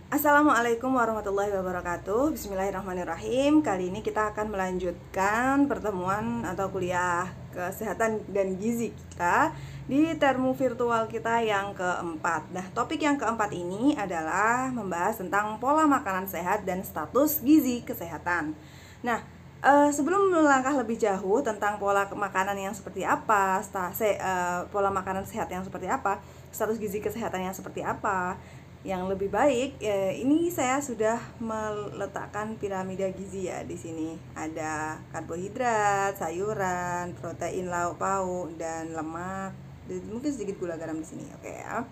Assalamualaikum warahmatullahi wabarakatuh. Bismillahirrahmanirrahim. Kali ini kita akan melanjutkan pertemuan atau kuliah kesehatan dan gizi kita di termu virtual kita yang keempat. Nah, topik yang keempat ini adalah membahas tentang pola makanan sehat dan status gizi kesehatan. Nah, sebelum melangkah lebih jauh tentang pola makanan yang seperti apa, pola makanan sehat yang seperti apa, status gizi kesehatan yang seperti apa, yang lebih baik, ini saya sudah meletakkan piramida gizi ya di sini. Ada karbohidrat, sayuran, protein lauk pauk dan lemak, dan mungkin sedikit gula garam di sini. Oke ya.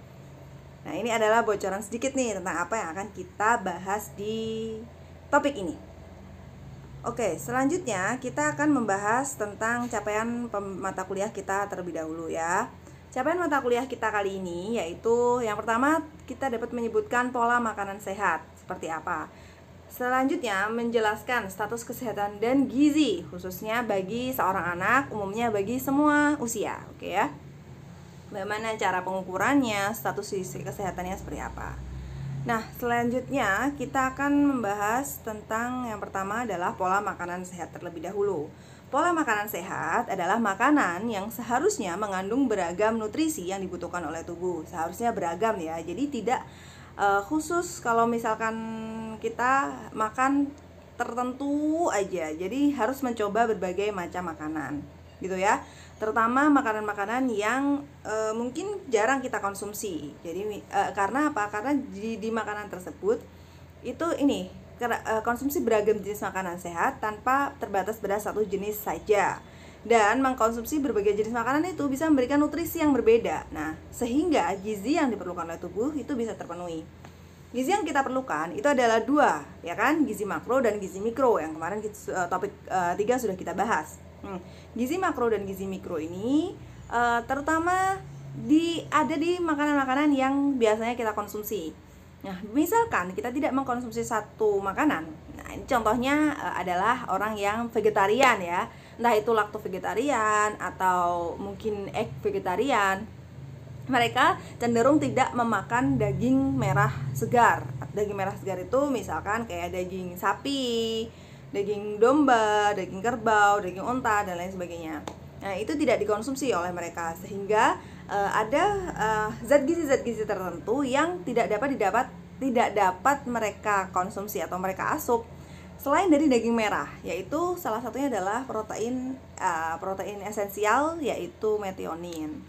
Nah, ini adalah bocoran sedikit nih tentang apa yang akan kita bahas di topik ini. Oke, selanjutnya kita akan membahas tentang capaian mata kuliah kita terlebih dahulu ya. Capaian mata kuliah kita kali ini yaitu yang pertama kita dapat menyebutkan pola makanan sehat seperti apa. Selanjutnya menjelaskan status kesehatan dan gizi khususnya bagi seorang anak, umumnya bagi semua usia. Oke ya. Bagaimana cara pengukurannya, status gizi kesehatannya seperti apa. Nah, selanjutnya kita akan membahas tentang yang pertama adalah pola makanan sehat terlebih dahulu. Pola makanan sehat adalah makanan yang seharusnya mengandung beragam nutrisi yang dibutuhkan oleh tubuh. Seharusnya beragam ya, jadi tidak khusus kalau misalkan kita makan tertentu aja. Jadi harus mencoba berbagai macam makanan, gitu ya. Terutama makanan-makanan yang mungkin jarang kita konsumsi. Jadi karena apa? Karena di makanan tersebut itu konsumsi beragam jenis makanan sehat tanpa terbatas pada satu jenis saja. Dan mengkonsumsi berbagai jenis makanan itu bisa memberikan nutrisi yang berbeda. Nah, sehingga gizi yang diperlukan oleh tubuh itu bisa terpenuhi. Gizi yang kita perlukan itu adalah dua, ya kan? Gizi makro dan gizi mikro yang kemarin topik 3 sudah kita bahas. Gizi makro dan gizi mikro ini terutama ada di makanan-makanan yang biasanya kita konsumsi. Nah, misalkan kita tidak mengkonsumsi satu makanan. Nah, ini contohnya adalah orang yang vegetarian ya. Entah itu lakto vegetarian atau mungkin egg vegetarian. Mereka cenderung tidak memakan daging merah segar. Daging merah segar itu misalkan kayak daging sapi, daging domba, daging kerbau, daging onta, dan lain sebagainya. Nah, itu tidak dikonsumsi oleh mereka sehingga ada zat gizi tertentu yang tidak dapat mereka konsumsi atau mereka asup selain dari daging merah, yaitu salah satunya adalah protein esensial yaitu metionin.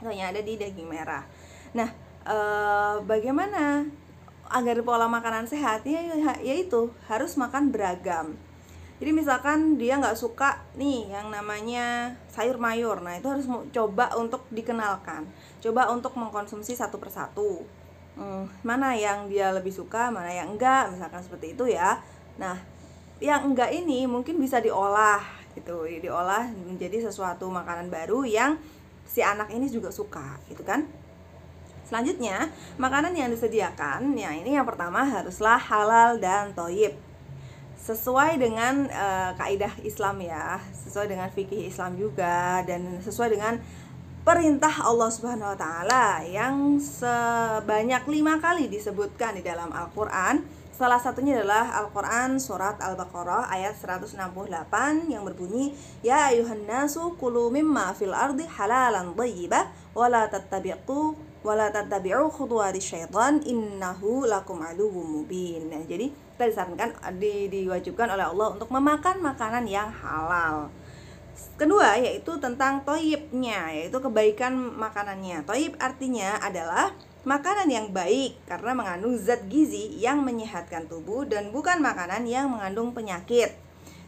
Itu yang ada di daging merah. Nah, bagaimana agar pola makanan sehat yaitu harus makan beragam. Jadi misalkan dia nggak suka nih yang namanya sayur mayur, nah itu harus coba untuk dikenalkan, coba untuk mengkonsumsi satu persatu. Mana yang dia lebih suka, mana yang enggak, misalkan seperti itu ya. Nah, yang enggak ini mungkin bisa diolah gitu, diolah menjadi sesuatu makanan baru yang si anak ini juga suka, gitu kan? Selanjutnya, makanan yang disediakan, ya ini yang pertama haruslah halal dan thayyib. Sesuai dengan kaidah Islam ya, sesuai dengan fikih Islam juga, dan sesuai dengan perintah Allah Subhanahu wa taala yang sebanyak 5 kali disebutkan di dalam Al-Qur'an. Salah satunya adalah Al-Qur'an surat Al-Baqarah ayat 168 yang berbunyi, ya ayuhan nasu kulu mimma fil ardi halalan thayyiban wala tattabi'u khutuwati syaitan innahu lakum aduwwum mubin. Nah, jadi kita disarankan diwajibkan oleh Allah untuk memakan makanan yang halal. Kedua yaitu tentang thayyibnya, yaitu kebaikan makanannya. Thayyib artinya adalah makanan yang baik karena mengandung zat gizi yang menyehatkan tubuh dan bukan makanan yang mengandung penyakit.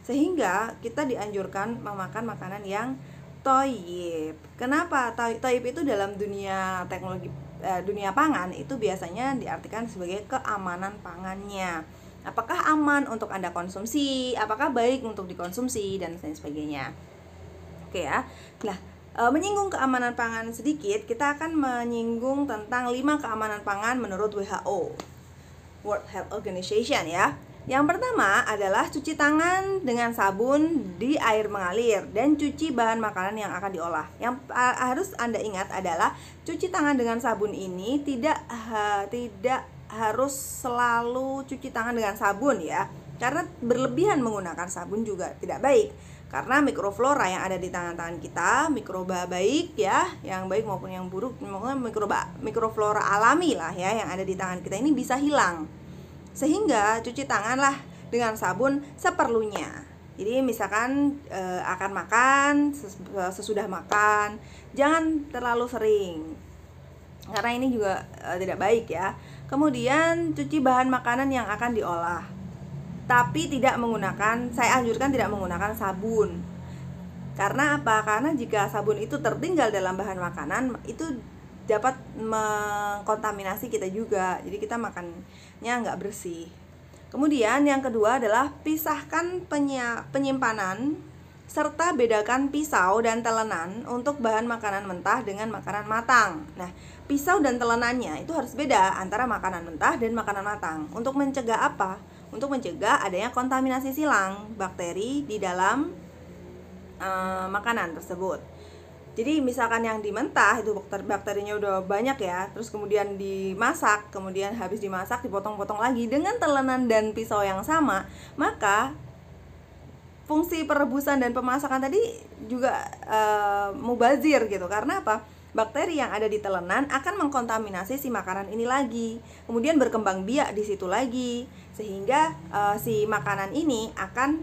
Sehingga kita dianjurkan memakan makanan yang thayyib. Kenapa? Thayyib itu dalam dunia teknologi, dunia pangan itu biasanya diartikan sebagai keamanan pangannya. Apakah aman untuk Anda konsumsi, apakah baik untuk dikonsumsi, dan lain sebagainya. Oke ya. Nah, menyinggung keamanan pangan sedikit, kita akan menyinggung tentang 5 keamanan pangan menurut WHO, World Health Organization ya. Yang pertama adalah cuci tangan dengan sabun di air mengalir dan cuci bahan makanan yang akan diolah. Yang harus Anda ingat adalah cuci tangan dengan sabun ini tidak harus selalu cuci tangan dengan sabun ya, karena berlebihan menggunakan sabun juga tidak baik, karena mikroflora yang ada di tangan-tangan kita, mikroba baik ya, yang baik maupun yang buruk, mikroflora alami lah ya yang ada di tangan kita ini bisa hilang. Sehingga cuci tanganlah dengan sabun seperlunya. Jadi misalkan akan makan, sesudah makan, jangan terlalu sering, karena ini juga tidak baik ya. Kemudian cuci bahan makanan yang akan diolah, tapi saya anjurkan tidak menggunakan sabun. Karena apa? Karena jika sabun itu tertinggal dalam bahan makanan, itu dapat mengkontaminasi kita juga. Jadi kita makannya nggak bersih. Kemudian yang kedua adalah pisahkan penyimpanan serta bedakan pisau dan telenan untuk bahan makanan mentah dengan makanan matang. Nah, pisau dan telenannya itu harus beda antara makanan mentah dan makanan matang. Untuk mencegah apa? Untuk mencegah adanya kontaminasi silang bakteri di dalam makanan tersebut. Jadi misalkan yang dimentah itu bakterinya udah banyak ya, terus kemudian dimasak, kemudian habis dimasak dipotong-potong lagi dengan telenan dan pisau yang sama, maka fungsi perebusan dan pemasakan tadi juga mubazir gitu. Karena apa? Bakteri yang ada di telenan akan mengkontaminasi si makanan ini lagi, kemudian berkembang biak di situ lagi, sehingga si makanan ini akan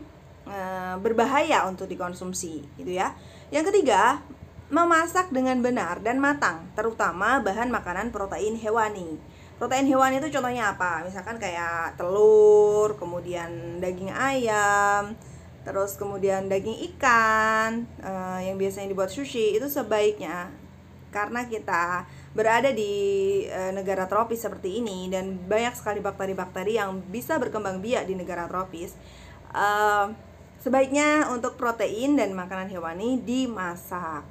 berbahaya untuk dikonsumsi gitu ya. Yang ketiga, memasak dengan benar dan matang, terutama bahan makanan protein hewani. Protein hewani itu contohnya apa? Misalkan kayak telur, kemudian daging ayam, terus kemudian daging ikan yang biasanya dibuat sushi. Itu sebaiknya, karena kita berada di negara tropis seperti ini dan banyak sekali bakteri-bakteri yang bisa berkembang biak di negara tropis, sebaiknya untuk protein dan makanan hewani dimasak,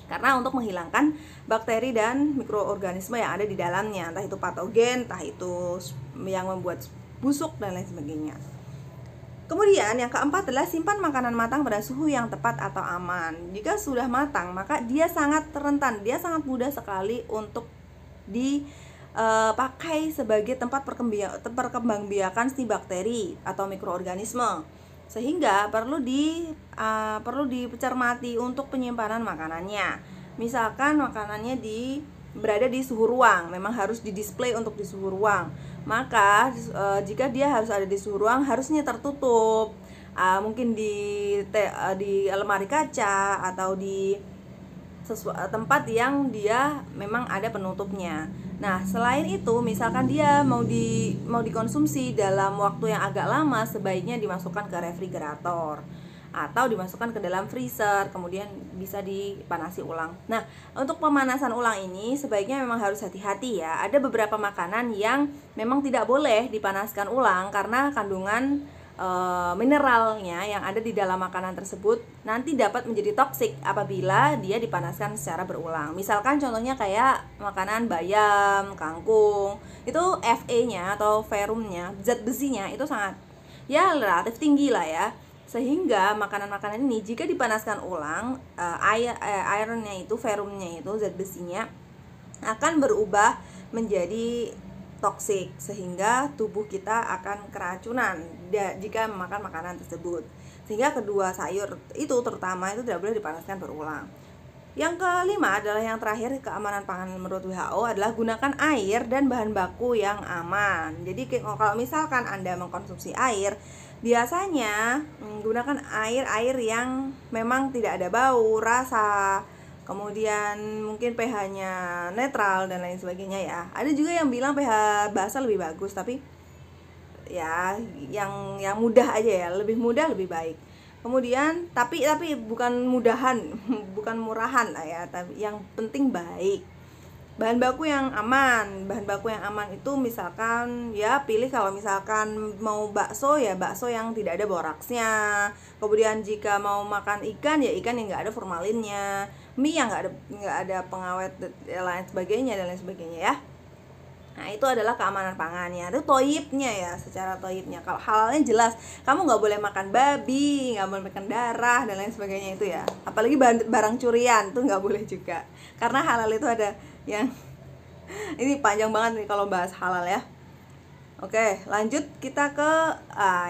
karena untuk menghilangkan bakteri dan mikroorganisme yang ada di dalamnya, entah itu patogen, entah itu yang membuat busuk dan lain sebagainya. Kemudian yang keempat adalah simpan makanan matang pada suhu yang tepat atau aman. Jika sudah matang, maka dia sangat rentan, dia sangat mudah sekali untuk dipakai sebagai tempat perkembangbiakan si bakteri atau mikroorganisme. Sehingga perlu dicermati untuk penyimpanan makanannya. Misalkan makanannya berada di suhu ruang, memang harus didisplay untuk di suhu ruang. Maka jika dia harus ada di suhu ruang, harusnya tertutup, mungkin di lemari kaca atau di tempat yang dia memang ada penutupnya. Nah, selain itu, misalkan dia mau dikonsumsi dalam waktu yang agak lama, sebaiknya dimasukkan ke refrigerator atau dimasukkan ke dalam freezer, kemudian bisa dipanasi ulang. Nah, untuk pemanasan ulang ini sebaiknya memang harus hati-hati ya. Ada beberapa makanan yang memang tidak boleh dipanaskan ulang karena kandungan mineralnya yang ada di dalam makanan tersebut nanti dapat menjadi toksik apabila dia dipanaskan secara berulang. Misalkan contohnya kayak makanan bayam, kangkung, itu Fe-nya atau ferumnya, zat besinya itu sangat ya relatif tinggi lah ya. Sehingga makanan-makanan ini jika dipanaskan ulang, ironnya itu, ferumnya itu, zat besinya akan berubah menjadi toksik, sehingga tubuh kita akan keracunan jika memakan makanan tersebut. Sehingga kedua sayur itu terutama itu tidak boleh dipanaskan berulang. Yang kelima adalah yang terakhir, keamanan pangan menurut WHO adalah gunakan air dan bahan baku yang aman. Jadi kalau misalkan Anda mengkonsumsi air, biasanya gunakan air yang memang tidak ada bau, rasa, kemudian mungkin pH-nya netral dan lain sebagainya ya. Ada juga yang bilang pH basa lebih bagus, tapi ya yang mudah aja ya, lebih mudah lebih baik. Kemudian tapi bukan bukan murahan lah ya, tapi yang penting baik. Bahan baku yang aman itu misalkan ya pilih, kalau misalkan mau bakso ya bakso yang tidak ada boraksnya. Kemudian jika mau makan ikan ya ikan yang nggak ada formalinnya, mie yang nggak ada pengawet dan lain sebagainya ya. Nah, itu adalah keamanan pangannya. Itu toyibnya ya, secara toyibnya. Kalau halalnya jelas, kamu nggak boleh makan babi, nggak boleh makan darah dan lain sebagainya itu ya. Apalagi barang curian tuh nggak boleh juga. Karena halal itu ada yang Ini panjang banget nih kalau bahas halal ya. Oke, lanjut kita ke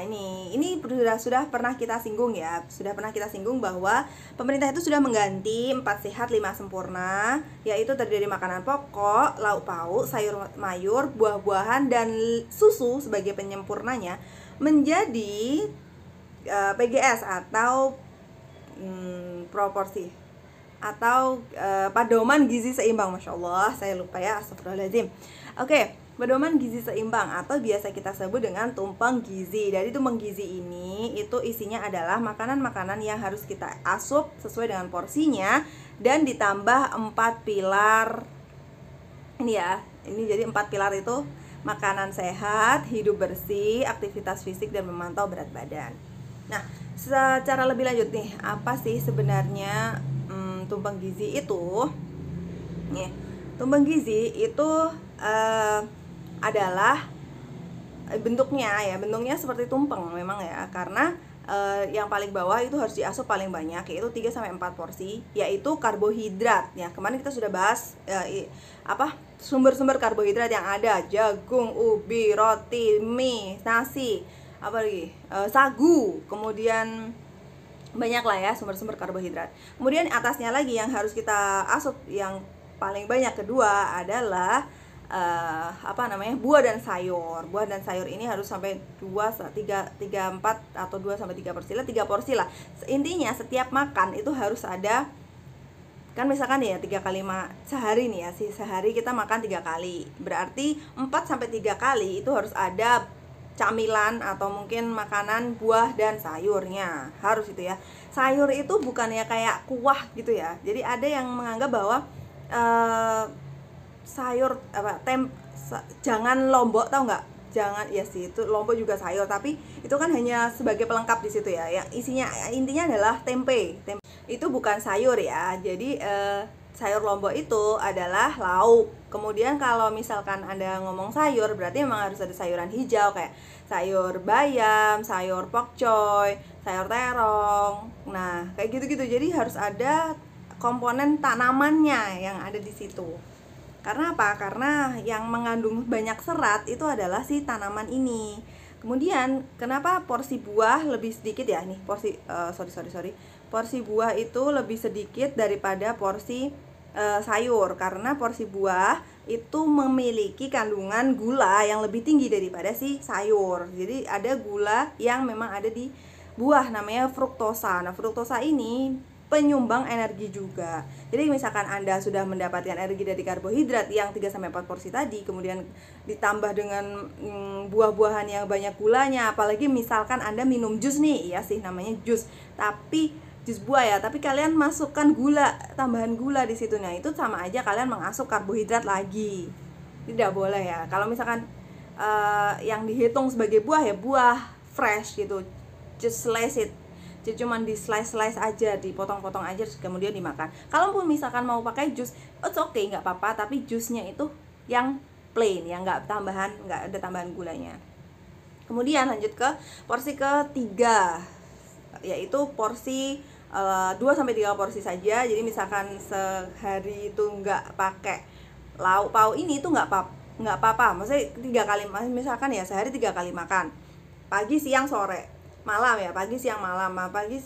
ini sudah pernah kita singgung ya. Sudah pernah kita singgung bahwa pemerintah itu sudah mengganti 4 sehat 5 sempurna, yaitu terdiri dari makanan pokok, lauk pauk, sayur mayur, buah-buahan dan susu sebagai penyempurnanya menjadi PGS atau proporsi atau pedoman gizi seimbang. Masya Allah, saya lupa ya, astagfirullahaladzim. Oke, pedoman gizi seimbang atau biasa kita sebut dengan tumpeng gizi. Dari tumpeng gizi ini itu isinya adalah makanan-makanan yang harus kita asup sesuai dengan porsinya dan ditambah 4 pilar. Ini ya, ini jadi 4 pilar itu makanan sehat, hidup bersih, aktivitas fisik dan memantau berat badan. Nah, secara lebih lanjut nih, apa sih sebenarnya tumpeng gizi itu? Nih, tumpeng gizi itu adalah bentuknya seperti tumpeng memang ya, karena yang paling bawah itu harus diasup paling banyak, yaitu 3-4 porsi, yaitu karbohidrat ya. Kemarin kita sudah bahas sumber-sumber karbohidrat yang ada: jagung, ubi, roti, mie, nasi, apa lagi, sagu, kemudian banyak lah ya sumber-sumber karbohidrat. Kemudian atasnya lagi yang harus kita asup yang paling banyak kedua adalah buah dan sayur. Buah dan sayur ini harus sampai 4 atau 2-3 porsi lah, 3 porsi lah. Intinya setiap makan itu harus ada, kan misalkan ya 3 kali sehari nih ya, sehari kita makan 3 kali. Berarti 4-3 kali itu harus ada camilan atau mungkin makanan buah dan sayurnya, harus itu ya. Sayur itu bukannya kayak kuah gitu ya. Jadi ada yang menganggap bahwa sayur jangan lombok, tahu nggak? Jangan, ya sih itu lombok juga sayur, tapi itu kan hanya sebagai pelengkap di situ ya. Yang intinya adalah tempe. Itu bukan sayur ya. Jadi sayur lombok itu adalah lauk. Kemudian kalau misalkan Anda ngomong sayur, berarti memang harus ada sayuran hijau kayak sayur bayam, sayur pokcoy, sayur terong. Nah, kayak gitu-gitu. Jadi harus ada komponen tanamannya yang ada di situ. Karena apa? Karena yang mengandung banyak serat itu adalah si tanaman ini. Kemudian kenapa porsi buah lebih sedikit ya? Nih, porsi buah itu lebih sedikit daripada porsi sayur, karena porsi buah itu memiliki kandungan gula yang lebih tinggi daripada si sayur. Jadi ada gula yang memang ada di buah, namanya fruktosa. Nah, fruktosa ini penyumbang energi juga. Jadi misalkan Anda sudah mendapatkan energi dari karbohidrat yang 3-4 porsi tadi, kemudian ditambah dengan buah-buahan yang banyak gulanya, apalagi misalkan Anda minum jus nih, ya sih namanya jus, tapi jus buah ya, tapi kalian masukkan gula, tambahan gula di situ. Nah, itu sama aja kalian mengasup karbohidrat lagi. Tidak boleh ya. Kalau misalkan yang dihitung sebagai buah ya buah fresh gitu, just slice it. Jadi cuman di slice aja, dipotong-potong aja kemudian dimakan. Kalaupun misalkan mau pakai jus, it's okay, nggak apa-apa, tapi jusnya itu yang plain, yang nggak ada tambahan gulanya. Kemudian lanjut ke porsi ketiga, yaitu porsi 2-3 porsi saja. Jadi misalkan sehari itu nggak pakai lauk pauk ini itu nggak apa-apa. Maksudnya 3 kali, misalkan ya sehari 3 kali makan, pagi, siang, sore, malam ya, pagi siang malam. Pagi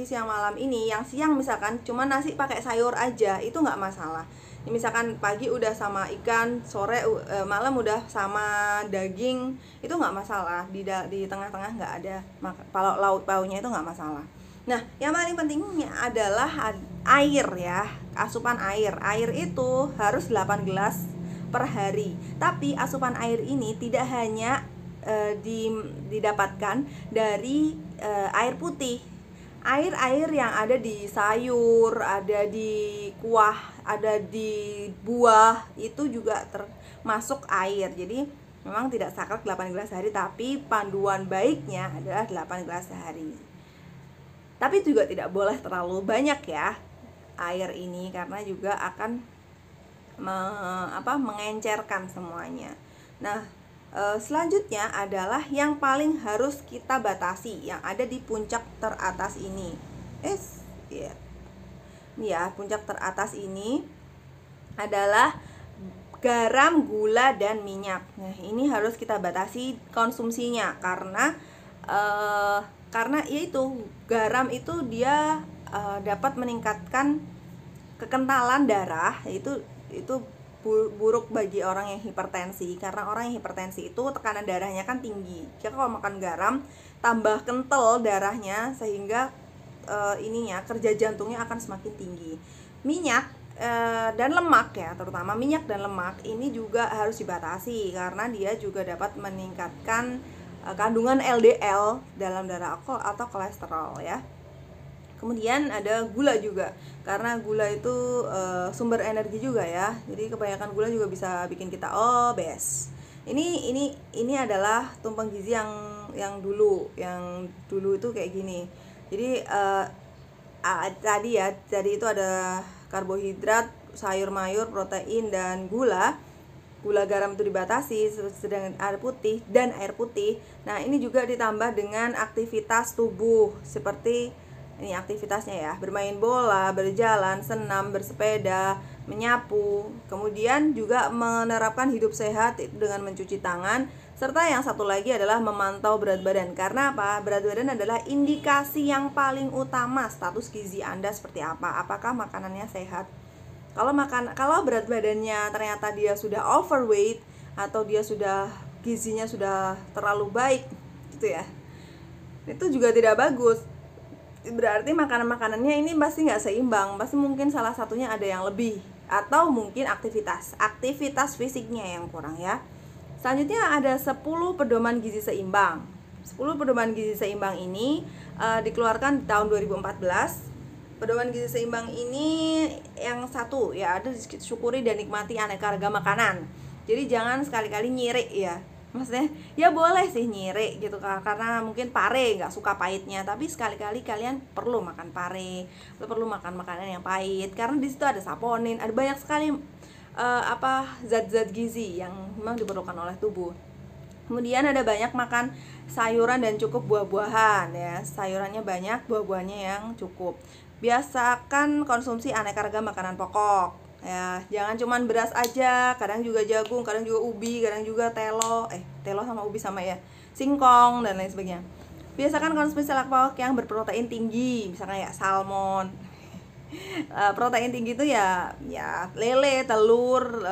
siang malam ini, yang siang misalkan cuma nasi pakai sayur aja, itu nggak masalah. Misalkan pagi udah sama ikan, sore malam udah sama daging, itu nggak masalah. Di tengah-tengah nggak ada kalau lauk pauknya, itu nggak masalah. Nah, yang paling pentingnya adalah air ya, asupan air. Air itu harus 8 gelas per hari. Tapi asupan air ini tidak hanya didapatkan dari air putih. Air yang ada di sayur, ada di kuah, ada di buah, itu juga termasuk air. Jadi memang tidak saklek 8 gelas sehari, tapi panduan baiknya adalah 8 gelas sehari. Tapi juga tidak boleh terlalu banyak ya air ini, karena juga akan mengencerkan semuanya. Nah, selanjutnya adalah yang paling harus kita batasi, yang ada di puncak teratas ini. Ini ya, puncak teratas ini adalah garam, gula, dan minyak. Nah, ini harus kita batasi konsumsinya karena yaitu garam itu dia dapat meningkatkan kekentalan darah, itu buruk bagi orang yang hipertensi, karena orang yang hipertensi itu tekanan darahnya kan tinggi. Jika kalau makan garam tambah kental darahnya sehingga kerja jantungnya akan semakin tinggi. Minyak dan lemak ya, terutama minyak dan lemak ini juga harus dibatasi karena dia juga dapat meningkatkan kandungan LDL dalam darah atau kolesterol ya. Kemudian ada gula juga, karena gula itu sumber energi juga ya. Jadi kebanyakan gula juga bisa bikin kita obes. Ini adalah tumpeng gizi yang dulu itu kayak gini. Jadi tadi itu ada karbohidrat, sayur mayur, protein, dan gula. Gula, garam itu dibatasi, sedangkan air putih. Nah, ini juga ditambah dengan aktivitas tubuh seperti ini aktivitasnya ya, bermain bola, berjalan, senam, bersepeda, menyapu. Kemudian juga menerapkan hidup sehat dengan mencuci tangan. Serta yang satu lagi adalah memantau berat badan. Karena apa? Berat badan adalah indikasi yang paling utama status gizi Anda seperti apa. Apakah makanannya sehat? Kalau berat badannya ternyata dia sudah overweight atau dia gizinya sudah terlalu baik gitu ya, itu juga tidak bagus. Berarti makanannya ini pasti nggak seimbang, pasti mungkin salah satunya ada yang lebih, atau mungkin aktivitas fisiknya yang kurang ya. Selanjutnya ada 10 pedoman gizi seimbang. 10 pedoman gizi seimbang ini dikeluarkan di tahun 2014. Pedoman gizi seimbang ini yang satu ya, ada syukuri dan nikmati aneka ragam makanan. Jadi jangan sekali-kali nyirik ya. Maksudnya ya boleh sih nyirik gitu karena mungkin pare nggak suka pahitnya, tapi sekali-kali kalian perlu makan pare, perlu makan makanan yang pahit karena di situ ada saponin, ada banyak sekali zat-zat gizi yang memang diperlukan oleh tubuh. Kemudian ada banyak makan sayuran dan cukup buah-buahan ya, sayurannya banyak, buah-buahnya yang cukup. Biasakan konsumsi aneka ragam makanan pokok ya, jangan cuman beras aja, kadang juga jagung, kadang juga ubi, kadang juga telo sama ubi sama ya, singkong dan lain sebagainya. Biasakan konsumsi lemak pokok yang berprotein tinggi, misalnya ya salmon. Protein tinggi itu ya lele, telur,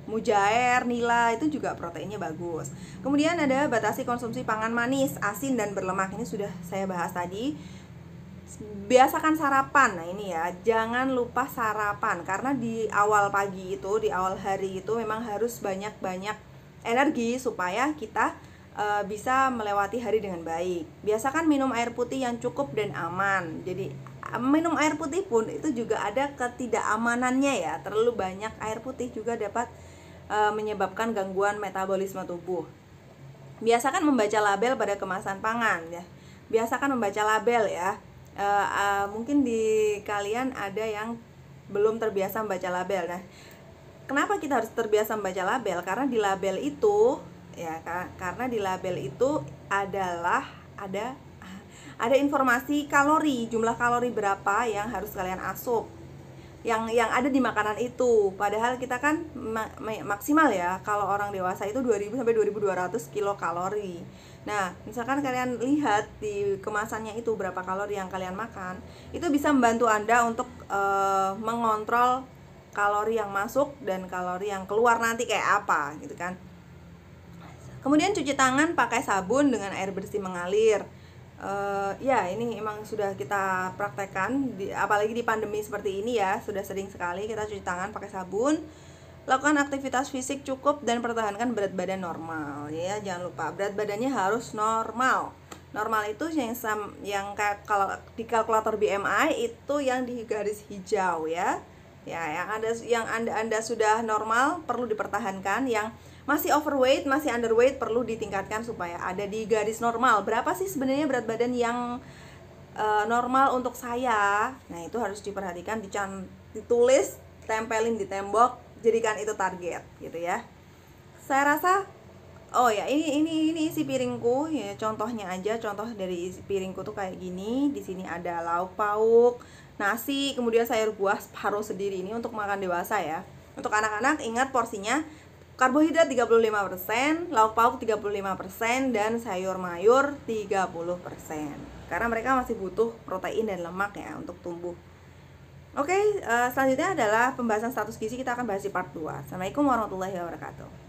mujair, nila, itu juga proteinnya bagus. Kemudian ada batasi konsumsi pangan manis, asin, dan berlemak. Ini sudah saya bahas tadi. Biasakan sarapan. Nah ini ya, jangan lupa sarapan karena di awal pagi itu, di awal hari itu memang harus banyak-banyak energi supaya kita bisa melewati hari dengan baik. Biasakan minum air putih yang cukup dan aman. Jadi minum air putih pun itu juga ada ketidakamanannya ya. Terlalu banyak air putih juga dapat menyebabkan gangguan metabolisme tubuh. Biasakan membaca label pada kemasan pangan ya. Biasakan membaca label ya. Mungkin di kalian ada yang belum terbiasa membaca label. Nah, kenapa kita harus terbiasa membaca label? Karena di label itu ya, karena di label itu adalah ada informasi kalori, jumlah kalori berapa yang harus kalian asup, yang ada di makanan itu. Padahal kita kan maksimal ya, kalau orang dewasa itu 2000 sampai 2200 kilokalori. Nah, misalkan kalian lihat di kemasannya itu berapa kalori yang kalian makan, itu bisa membantu Anda untuk mengontrol kalori yang masuk dan kalori yang keluar nanti kayak apa gitu kan. Kemudian cuci tangan pakai sabun dengan air bersih mengalir. Ya ini emang sudah kita praktekkan apalagi di pandemi seperti ini ya, sudah sering sekali kita cuci tangan pakai sabun. Lakukan aktivitas fisik cukup dan pertahankan berat badan normal ya, jangan lupa berat badannya harus normal. Normal itu yang kalau di kalkulator BMI itu yang di garis hijau ya. Ya, yang Anda sudah normal perlu dipertahankan, yang masih overweight, masih underweight perlu ditingkatkan supaya ada di garis normal. Berapa sih sebenarnya berat badan yang normal untuk saya? Nah, itu harus diperhatikan, ditulis, tempelin di tembok, jadikan itu target gitu ya. Saya rasa ini isi piringku ya, contohnya aja, contoh dari isi piringku tuh kayak gini. Di sini ada lauk pauk, nasi, kemudian sayur buah separuh sendiri, ini untuk makan dewasa ya. Untuk anak-anak ingat porsinya karbohidrat 35%, lauk pauk 35%, dan sayur mayur 30%. Karena mereka masih butuh protein dan lemak ya untuk tumbuh. Oke, selanjutnya adalah pembahasan status gizi, kita akan bahas di part 2. Assalamualaikum warahmatullahi wabarakatuh.